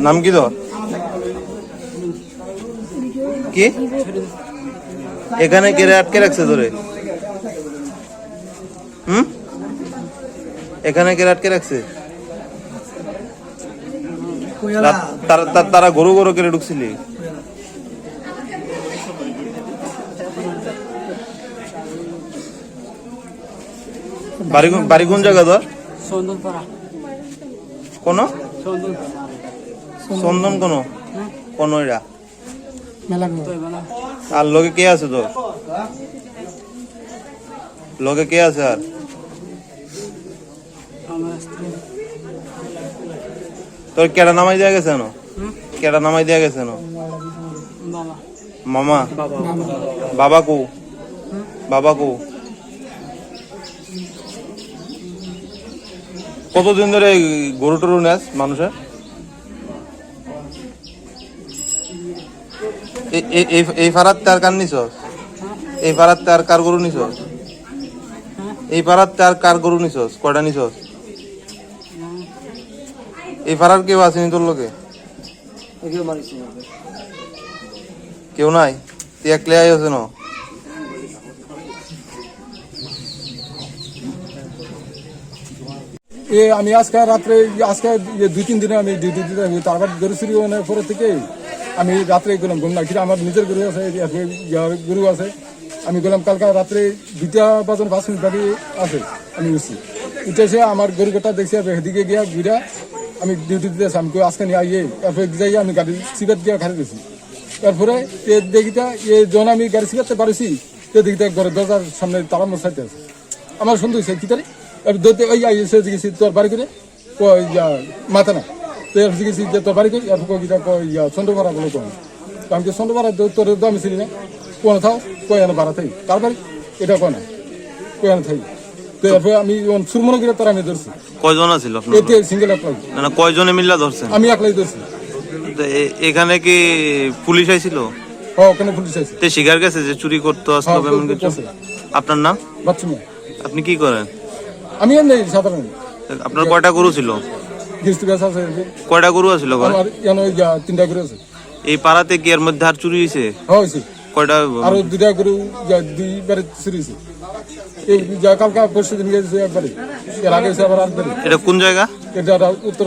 নাম কি তো কি এখানে কেড়ে আটকে রাখছে তোরে? এখানে কেড়ে আটকে রাখছে? তারা গরু গরু কেড়ে ঢুকছিলি? বাড়ি কোন জায়গা তোর? কোন চন্দন কোন কোন এরা? আর লোকে কে আছে তোর? লোকে কে আছে? আর তোর কেডা নামাই দেওয়া গেছে? কেডা নামাই দেওয়া গেছে? মামা? বাবা কো? বাবা কো? কতদিন ধরে গরু টরু নেস মানুষের? এই পাড়ার তার কার নিছ? এই পাড়ার তার কার গরু নিছ? এই পাড়ার তার কার গরু নিছ? কয়টা নিছ? এই পাড়ার কেউ আসেনি তোর লোকে? কেউ নাই? তুই একলে আই আছে না? আমি আজকে রাত্রে দুই তিন দিনে আমি ডিউটি দিতে হবে। তারপর গরু চুরি হওয়ার পরে থেকে আমি রাত্রে গেলাম ঘুম না, কিন্তু আমার নিজের গরু আছে, গরু আছে। আমি গেলাম কালকে রাত্রে 2টা বাজন 5 মিনিট বাকি আছে। আমি উঠছি, উঠে এসে আমার গরু গোটা দেখছি, সেদিকে গিয়া ঘুরা আমি ডিউটি দিতে আসি। আমি আজকে নিয়ে আইয়ে তারপরে যাই আমি গাড়ি সিগারেট দিয়ে খালি দিয়েছি। তারপরে দেখিটা যখন আমি গাড়ি সিগারতে পারিছি, দেখিটা ঘরের দরজার সামনে তারা মশাইতে আছে। আমার সুন্দর হয়েছে কি তারি ওই আইসে জিজ্ঞেছি তোর বাড়ি করে মাথা না, তো জিজ্ঞেছি যে তোর বাড়ি করি চন্দ্রপাড়া বলে কোন? আমি কি চন্দ্রপাড়া তোর আমি চিনি না, কোন থাও কই আনো ভাড়া থাই, তার বাড়ি এটা কয় না, কই আনো থাই। তো এরপরে আমি সুরমনে গিয়ে তারা আমি ধরছি। কয়জন আছিল? এতে সিঙ্গেল অ্যাপ্লাই। না কয়জনে মিল্লা ধরছেন? আমি একলাই ধরছি। এখানে কি পুলিশ আইছিল? হ্যাঁ, ওখানে পুলিশ আছে। তে শিকার গেছে যে চুরি করতে আসলো এমন কিছু? আপনার নাম? বাচ্চু। আপনি কি করেন? আমি এমনি সাধারণ। আপনার কয়টা গরু ছিল? কয়টা গরু আছিল? 3টা গরু আছে। এই পাড়াতে কি এর মধ্যে আর চুরি হয়েছে? হয়েছে কয়টা? আরো 2টা গরু 2বারে চুরি হয়েছে। কালকা পরশু দিন গেছে একবারে, এর আগে আবার আরেকবারে। এটা কোন জায়গা? এটা উত্তর